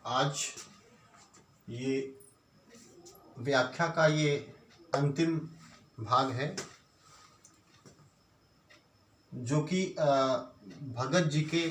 आज ये व्याख्या का ये अंतिम भाग है जो कि भगत जी के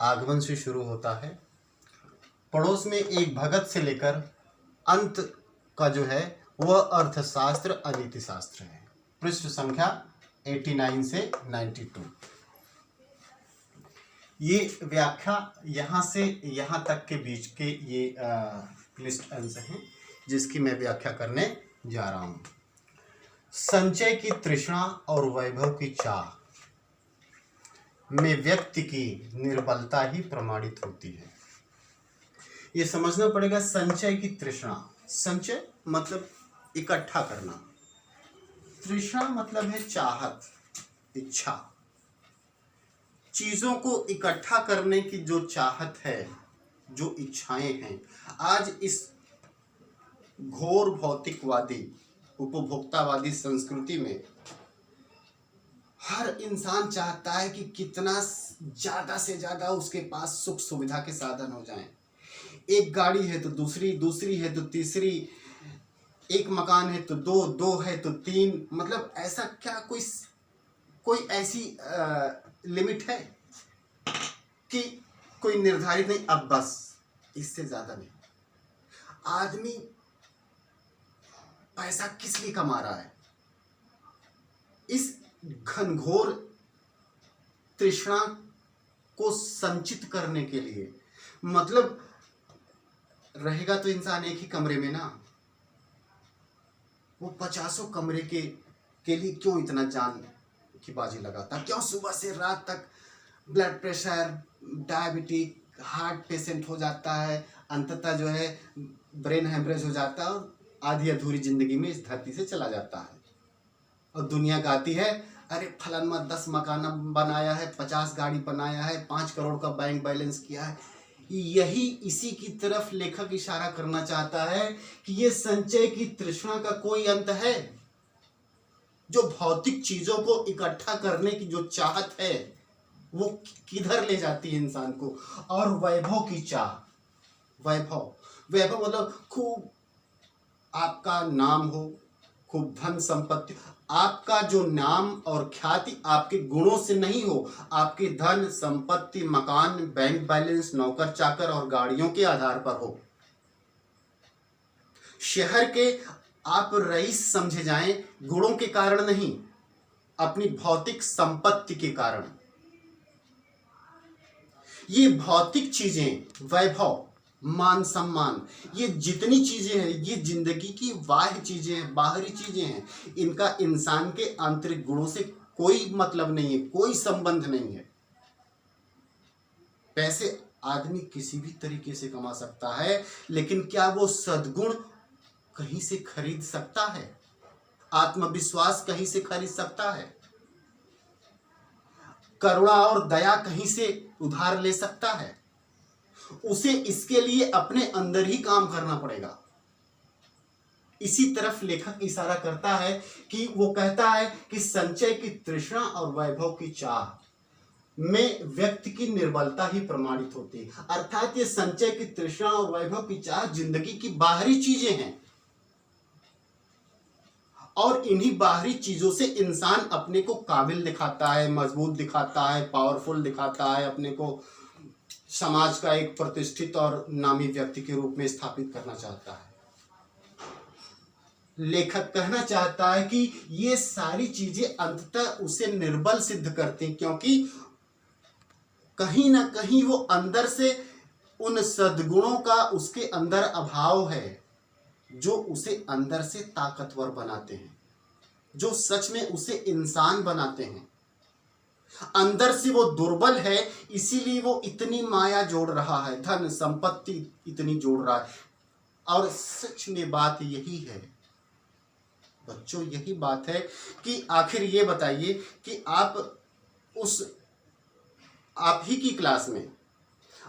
आगमन से शुरू होता है। पड़ोस में एक भगत से लेकर अंत का जो है वह अर्थशास्त्र अनीति शास्त्र है। पृष्ठ संख्या 89 से 92। ये व्याख्या यहाँ से यहाँ तक के बीच के ये क्लिष्ट अंश हैं जिसकी मैं व्याख्या करने जा रहा हूँ। संचय की तृष्णा और वैभव की चाह में व्यक्ति की निर्बलता ही प्रमाणित होती है। ये समझना पड़ेगा। संचय की तृष्णा, संचय मतलब इकट्ठा करना, तृष्णा मतलब है चाहत, इच्छा। चीजों को इकट्ठा करने की जो चाहत है, जो इच्छाएं हैं, आज इस घोर भौतिकवादी उपभोक्तावादी संस्कृति में हर इंसान चाहता है कि कितना ज्यादा से ज्यादा उसके पास सुख सुविधा के साधन हो जाएं। एक गाड़ी है तो दूसरी, दूसरी है तो तीसरी, एक मकान है तो दो, दो है तो तीन। मतलब ऐसा क्या कोई ऐसी लिमिट है कि कोई निर्धारित नहीं, अब बस इससे ज्यादा नहीं। आदमी पैसा किस लिए कमा रहा है? इस घनघोर तृष्णा को संचित करने के लिए। मतलब रहेगा तो इंसान एक ही कमरे में ना, वो 50 कमरे के लिए क्यों इतना जान की बाजी लगाता? क्यों सुबह से रात तक blood pressure, diabetic, heart patient हो जाता है, अंततः जो है ब्रेन हेमरेज हो जाता है और आधी अधूरी जिंदगी में इस धरती से चला जाता है। और दुनिया गाती है, अरे फलाना 10 मकान बनाया है, 50 गाड़ी बनाया है, 5 करोड़ का बैंक बैलेंस किया है। यही इसी की तरफ लेखक इशारा करना चाहता है कि ये संचय की तृष्णा का कोई अंत है? जो भौतिक चीजों को इकट्ठा करने की जो चाहत है वो किधर ले जाती है इंसान को? और वैभव की चाह, वैभव मतलब खूब आपका नाम हो, खूब धन संपत्ति। आपका जो नाम और ख्याति आपके गुणों से नहीं हो, आपके धन संपत्ति, मकान, बैंक बैलेंस, नौकर चाकर और गाड़ियों के आधार पर हो। शहर के आप रईस समझे जाएं, गुणों के कारण नहीं, अपनी भौतिक संपत्ति के कारण। ये भौतिक चीजें, वैभव, मान सम्मान, ये जितनी चीजें हैं, ये जिंदगी की बाह्य चीजें हैं, बाहरी चीजें हैं। इनका इंसान के आंतरिक गुणों से कोई मतलब नहीं है, कोई संबंध नहीं है। पैसे आदमी किसी भी तरीके से कमा सकता है, लेकिन क्या वो सद्गुण कहीं से खरीद सकता है? आत्मविश्वास कहीं से खरीद सकता है? करुणा और दया कहीं से उधार ले सकता है? उसे इसके लिए अपने अंदर ही काम करना पड़ेगा। इसी तरफ लेखक इशारा करता है कि वो कहता है कि संचय की तृष्णा और वैभव की चाह में व्यक्ति की निर्बलता ही प्रमाणित होती है। अर्थात ये संचय की तृष्णा और वैभव की चाह जिंदगी की बाहरी चीजें हैं और इन्हीं बाहरी चीजों से इंसान अपने को काबिल दिखाता है, मजबूत दिखाता है, पावरफुल दिखाता है, अपने को समाज का एक प्रतिष्ठित और नामी व्यक्ति के रूप में स्थापित करना चाहता है। लेखक कहना चाहता है कि ये सारी चीजें अंततः उसे निर्बल सिद्ध करती, क्योंकि कहीं ना कहीं वो अंदर से उन सद्गुणों का उसके अंदर अभाव है जो उसे अंदर से ताकतवर बनाते हैं, जो सच में उसे इंसान बनाते हैं। अंदर से वो दुर्बल है, इसीलिए वो इतनी माया जोड़ रहा है, धन संपत्ति इतनी जोड़ रहा है। और सच में बात यही है बच्चों, यही बात है कि आखिर ये बताइए कि आप ही की क्लास में,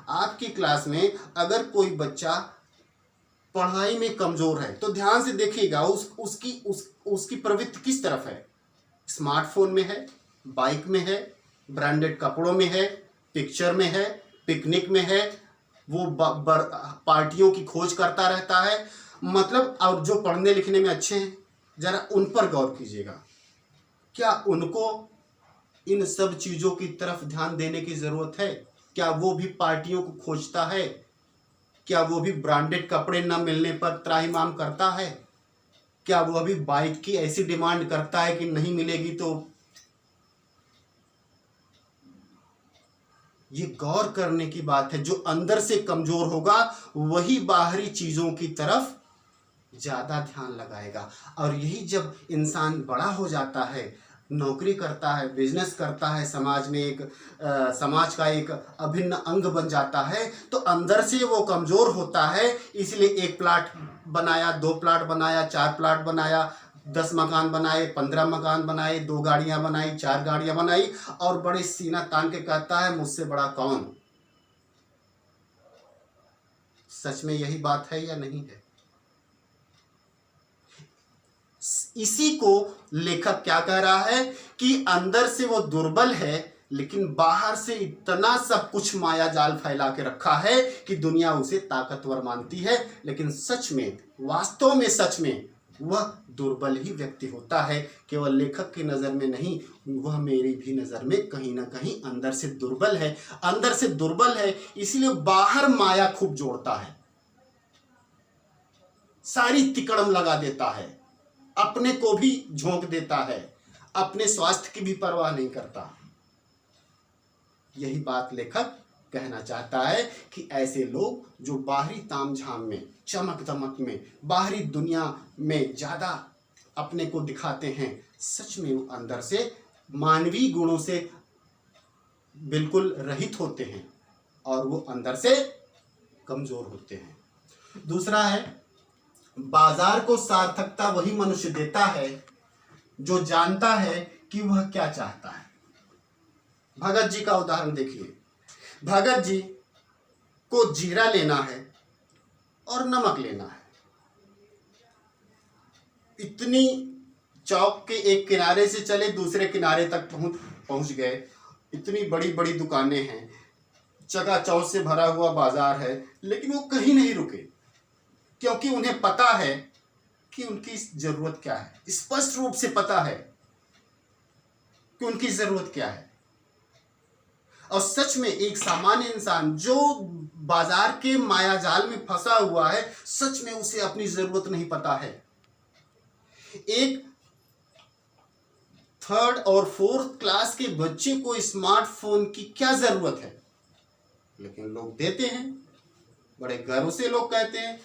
आपकी क्लास में अगर कोई बच्चा पढ़ाई में कमजोर है तो ध्यान से देखिएगा उसकी प्रवृत्ति किस तरफ है? स्मार्टफोन में है, बाइक में है, ब्रांडेड कपड़ों में है, पिक्चर में है, पिकनिक में है, वो पार्टियों की खोज करता रहता है। मतलब, और जो पढ़ने लिखने में अच्छे हैं, जरा उन पर गौर कीजिएगा, क्या उनको इन सब चीजों की तरफ ध्यान देने की जरूरत है? क्या वो भी पार्टियों को खोजता है? क्या वो भी ब्रांडेड कपड़े न मिलने पर त्राहिमाम करता है? क्या वो अभी बाइक की ऐसी डिमांड करता है कि नहीं मिलेगी तो? ये गौर करने की बात है। जो अंदर से कमजोर होगा वही बाहरी चीजों की तरफ ज्यादा ध्यान लगाएगा। और यही जब इंसान बड़ा हो जाता है, नौकरी करता है, बिजनेस करता है, समाज में एक समाज का एक अभिन्न अंग बन जाता है, तो अंदर से वो कमजोर होता है। इसलिए 1 प्लाट बनाया, 2 प्लाट बनाया, 4 प्लाट बनाया, 10 मकान बनाए, 15 मकान बनाए, 2 गाड़ियां बनाई, 4 गाड़ियां बनाई, और बड़े सीना तान के कहता है मुझसे बड़ा कौन। सच में यही बात है या नहीं है? इसी को लेखक क्या कह रहा है कि अंदर से वो दुर्बल है, लेकिन बाहर से इतना सब कुछ माया जाल फैला के रखा है कि दुनिया उसे ताकतवर मानती है, लेकिन सच में, वास्तव में, सच में वह दुर्बल ही व्यक्ति होता है। केवल लेखक की नजर में नहीं, वह मेरी भी नजर में कहीं ना कहीं अंदर से दुर्बल है। अंदर से दुर्बल है, इसलिए बाहर माया खूब जोड़ता है, सारी तिकड़म लगा देता है, अपने को भी झोंक देता है, अपने स्वास्थ्य की भी परवाह नहीं करता। यही बात लेखक कहना चाहता है कि ऐसे लोग जो बाहरी तामझाम में, चमक दमक में, बाहरी दुनिया में ज्यादा अपने को दिखाते हैं, सच में वो अंदर से मानवीय गुणों से बिल्कुल रहित होते हैं और वो अंदर से कमजोर होते हैं। दूसरा है, बाजार को सार्थकता वही मनुष्य देता है जो जानता है कि वह क्या चाहता है। भगत जी का उदाहरण देखिए। भगत जी को जीरा लेना है और नमक लेना है। इतनी चौक के एक किनारे से चले दूसरे किनारे तक पहुंच गए। इतनी बड़ी बड़ी दुकानें हैं, चकाचौंध से भरा हुआ बाजार है, लेकिन वो कहीं नहीं रुके, क्योंकि उन्हें पता है कि उनकी जरूरत क्या है। स्पष्ट रूप से पता है कि उनकी जरूरत क्या है। और सच में एक सामान्य इंसान जो बाजार के मायाजाल में फंसा हुआ है, सच में उसे अपनी जरूरत नहीं पता है। एक 3rd और 4th क्लास के बच्चे को स्मार्टफोन की क्या जरूरत है, लेकिन लोग देते हैं, बड़े गर्व से लोग कहते हैं।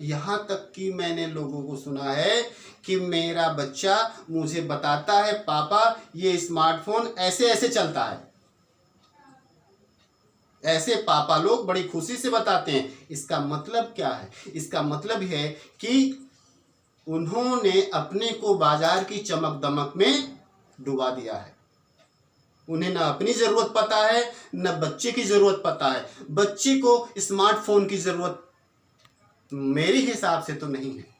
यहां तक कि मैंने लोगों को सुना है कि मेरा बच्चा मुझे बताता है, पापा ये स्मार्टफोन ऐसे ऐसे चलता है। ऐसे पापा लोग बड़ी खुशी से बताते हैं। इसका मतलब क्या है? इसका मतलब है कि उन्होंने अपने को बाजार की चमक दमक में डुबा दिया है। उन्हें न अपनी जरूरत पता है, न बच्चे की जरूरत पता है। बच्चे को स्मार्टफोन की जरूरत मेरे हिसाब से तो नहीं है।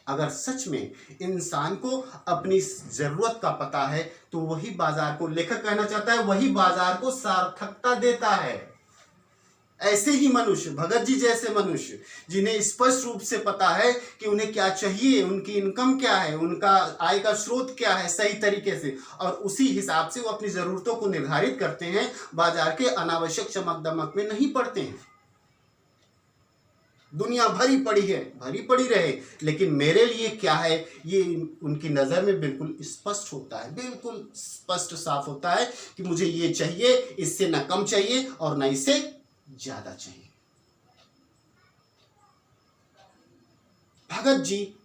अगर सच में इंसान को अपनी जरूरत का पता है तो वही बाजार को, लेखक कहना चाहता है, वही बाजार को सार्थकता देता है। ऐसे ही मनुष्य, भगत जी जैसे मनुष्य, जिन्हें स्पष्ट रूप से पता है कि उन्हें क्या चाहिए, उनकी इनकम क्या है, उनका आय का स्रोत क्या है, सही तरीके से, और उसी हिसाब से वो अपनी जरूरतों को निर्धारित करते हैं, बाजार के अनावश्यक चमक दमक में नहीं पड़ते हैं। दुनिया भरी पड़ी है, भरी पड़ी रहे, लेकिन मेरे लिए क्या है ये उनकी नजर में बिल्कुल स्पष्ट होता है, बिल्कुल स्पष्ट साफ होता है कि मुझे ये चाहिए, इससे ना कम चाहिए और ना इससे ज्यादा चाहिए। भगत जी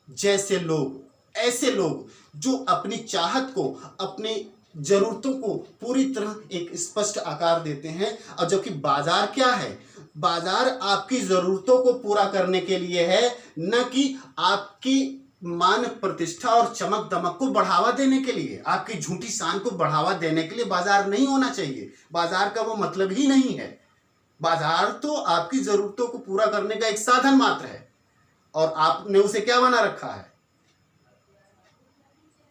जैसे लोग, ऐसे लोग जो अपनी चाहत को, अपनी जरूरतों को पूरी तरह एक स्पष्ट आकार देते हैं। और जबकि बाजार क्या है? बाजार आपकी जरूरतों को पूरा करने के लिए है, न कि आपकी मान प्रतिष्ठा और चमक दमक को बढ़ावा देने के लिए, आपकी झूठी शान को बढ़ावा देने के लिए बाजार नहीं होना चाहिए। बाजार का वो मतलब ही नहीं है। बाजार तो आपकी जरूरतों को पूरा करने का एक साधन मात्र है, और आपने उसे क्या बना रखा है?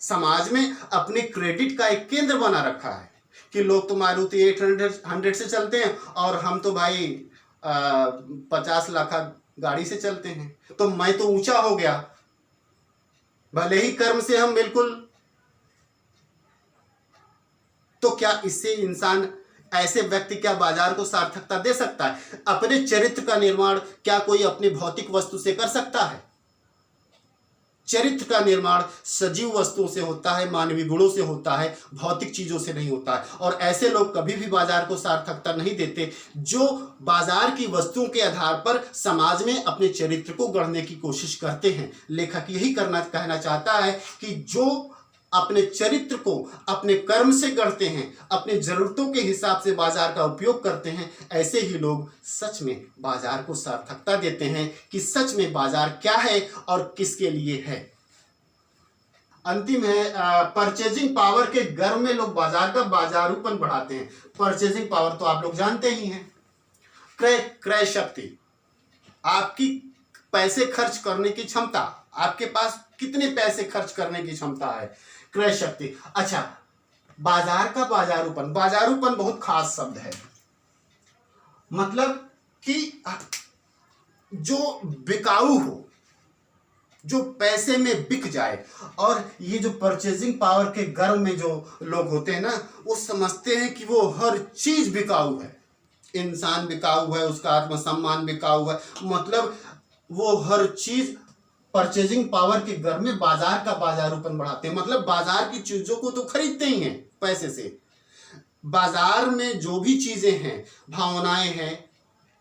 समाज में अपने क्रेडिट का एक केंद्र बना रखा है। कि लोग तो मारुति 800 से चलते हैं और हम तो भाई 50 लाख गाड़ी से चलते हैं, तो मैं तो ऊंचा हो गया, भले ही कर्म से हम बिल्कुल। तो क्या इससे इंसान, ऐसे व्यक्ति क्या बाजार को सार्थकता दे सकता है? अपने चरित्र का निर्माण क्या कोई अपनी भौतिक वस्तु से कर सकता है? चरित्र का निर्माण सजीव वस्तुओं से होता है, मानवीय गुणों से होता है, भौतिक चीजों से नहीं होता है। और ऐसे लोग कभी भी बाजार को सार्थकता नहीं देते जो बाजार की वस्तुओं के आधार पर समाज में अपने चरित्र को गढ़ने की कोशिश करते हैं। लेखक यही कहना चाहता है कि जो अपने चरित्र को अपने कर्म से गढ़ते हैं, अपने जरूरतों के हिसाब से बाजार का उपयोग करते हैं, ऐसे ही लोग सच में बाजार को सार्थकता देते हैं कि सच में बाजार क्या है और किसके लिए है। अंतिम है परचेजिंग पावर के गर्व में लोग बाजार का बाजारूपन बढ़ाते हैं। परचेजिंग पावर तो आप लोग जानते ही हैं, क्रय शक्ति, आपकी पैसे खर्च करने की क्षमता, आपके पास कितने पैसे खर्च करने की क्षमता है, क्रय शक्ति। अच्छा, बाजार का बाजारूपन, बाजारूपन बहुत खास शब्द है, मतलब कि जो बिकाऊ हो, जो पैसे में बिक जाए। और ये जो परचेजिंग पावर के गर्व में जो लोग होते हैं ना, वो समझते हैं कि वो हर चीज बिकाऊ है, इंसान बिकाऊ है, उसका आत्मसम्मान बिकाऊ है, मतलब वो हर चीज परचेजिंग पावर के घर में बाजार का बाजारूपन बढ़ाते हैं। मतलब बाजार की चीजों को तो खरीदते ही हैं पैसे से। बाजार में जो भी चीजें हैं, भावनाएं हैं,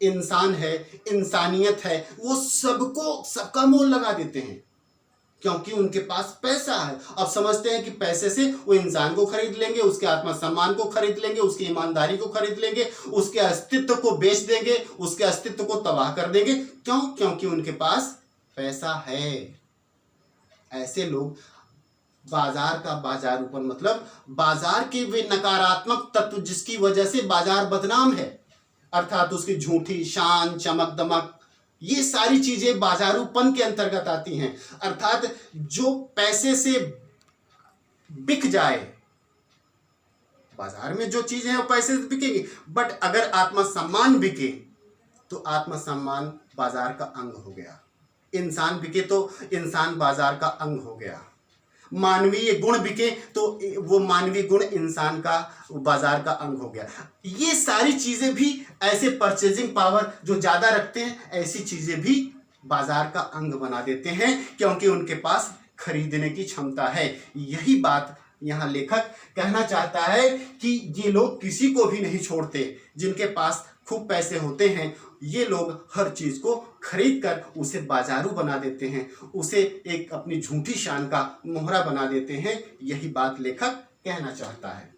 इंसान है, इंसानियत है, वो सबको, सबका मोल लगा देते हैं क्योंकि उनके पास पैसा है। अब समझते हैं कि पैसे से वो इंसान को खरीद लेंगे, उसके आत्मसम्मान को खरीद लेंगे, उसकी ईमानदारी को खरीद लेंगे, उसके अस्तित्व को बेच देंगे, उसके अस्तित्व को तबाह कर देंगे। क्यों? क्योंकि उनके पास पैसा है। ऐसे लोग बाजार का बाजारूपन, मतलब बाजार के वे नकारात्मक तत्व जिसकी वजह से बाजार बदनाम है, अर्थात उसकी झूठी शान, चमक दमक, ये सारी चीजें बाजारूपन के अंतर्गत आती हैं। अर्थात जो पैसे से बिक जाए, बाजार में जो चीजें हैं वो पैसे से बिकेंगी, बट अगर आत्मसम्मान बिके तो आत्मसम्मान बाजार का अंग हो गया, इंसान बिके तो इंसान बाजार का अंग हो गया, मानवीय गुण बिके तो वो मानवीय गुण इंसान का बाजार का अंग हो गया। ये सारी चीजें भी, ऐसे परचेजिंग पावर जो ज्यादा रखते हैं, ऐसी चीजें भी बाजार का अंग बना देते हैं क्योंकि उनके पास खरीदने की क्षमता है। यही बात यहाँ लेखक कहना चाहता है कि ये लोग किसी को भी नहीं छोड़ते। जिनके पास खूब पैसे होते हैं, ये लोग हर चीज को खरीद कर उसे बाजारू बना देते हैं, उसे एक अपनी झूठी शान का मोहरा बना देते हैं। यही बात लेखक कहना चाहता है।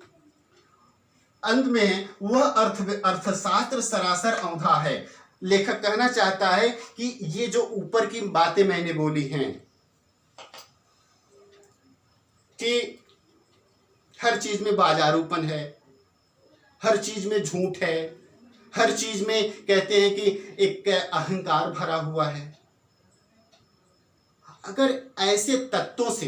अंत में वह अर्थशास्त्र सरासर औंधा है। लेखक कहना चाहता है कि ये जो ऊपर की बातें मैंने बोली हैं कि हर चीज में बाजारूपन है, हर चीज में झूठ है, हर चीज में कहते हैं कि एक अहंकार भरा हुआ है। अगर ऐसे तत्वों से,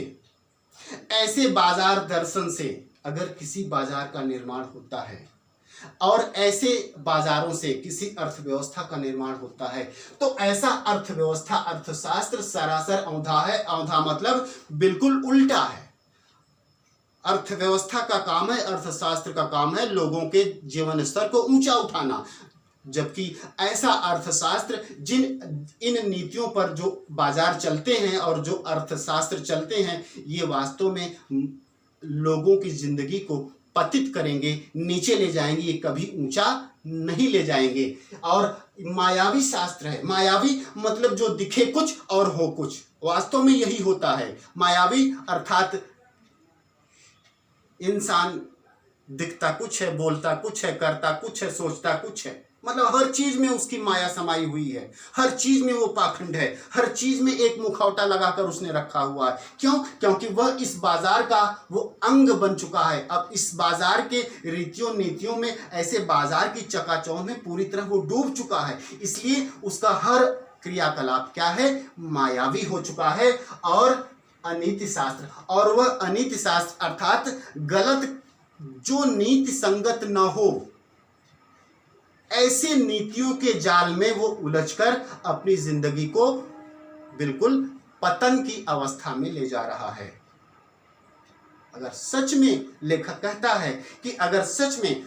ऐसे बाजार दर्शन से अगर किसी बाजार का निर्माण होता है और ऐसे बाजारों से किसी अर्थव्यवस्था का निर्माण होता है, तो ऐसा अर्थव्यवस्था, अर्थशास्त्र सरासर औंधा है। औंधा मतलब बिल्कुल उल्टा है। अर्थव्यवस्था का काम है, अर्थशास्त्र का काम है लोगों के जीवन स्तर को ऊंचा उठाना, जबकि ऐसा अर्थशास्त्र इन नीतियों पर जो बाजार चलते हैं और जो अर्थशास्त्र चलते हैं, ये वास्तव में लोगों की जिंदगी को पतित करेंगे, नीचे ले जाएंगे, ये कभी ऊंचा नहीं ले जाएंगे। और मायावी शास्त्र है। मायावी मतलब जो दिखे कुछ और हो कुछ, वास्तव में यही होता है। मायावी अर्थात इंसान दिखता कुछ है, बोलता कुछ है, करता कुछ है, सोचता कुछ है, मतलब हर चीज में उसकी माया समाई हुई है, हर चीज में वो पाखंड है, हर चीज में एक मुखौटा लगाकर उसने रखा हुआ है। क्यों? क्योंकि वह इस बाजार का वो अंग बन चुका है। अब इस बाजार के रीतियों नीतियों में, ऐसे बाजार की चकाचौंध में पूरी तरह वो डूब चुका है, इसलिए उसका हर क्रियाकलाप क्या है? मायावी हो चुका है। और अनीति शास्त्र, और वह अनीति शास्त्र अर्थात गलत जो नीति संगत न हो, ऐसे नीतियों के जाल में वो उलझकर अपनी जिंदगी को बिल्कुल पतन की अवस्था में ले जा रहा है। अगर सच में, लेखक कहता है कि अगर सच में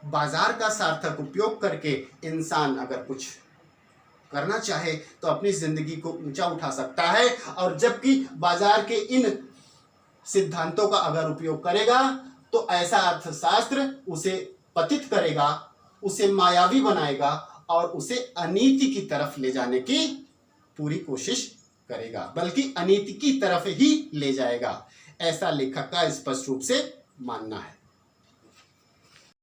बाजार का सार्थक उपयोग करके इंसान अगर कुछ करना चाहे तो अपनी जिंदगी को ऊंचा उठा सकता है, और जबकि बाजार के इन सिद्धांतों का अगर उपयोग करेगा तो ऐसा अर्थशास्त्र उसे पतित करेगा, उसे मायावी बनाएगा और उसे अनीति की तरफ ले जाने की पूरी कोशिश करेगा, बल्कि अनीति की तरफ ही ले जाएगा। ऐसा लेखक का स्पष्ट रूप से मानना है।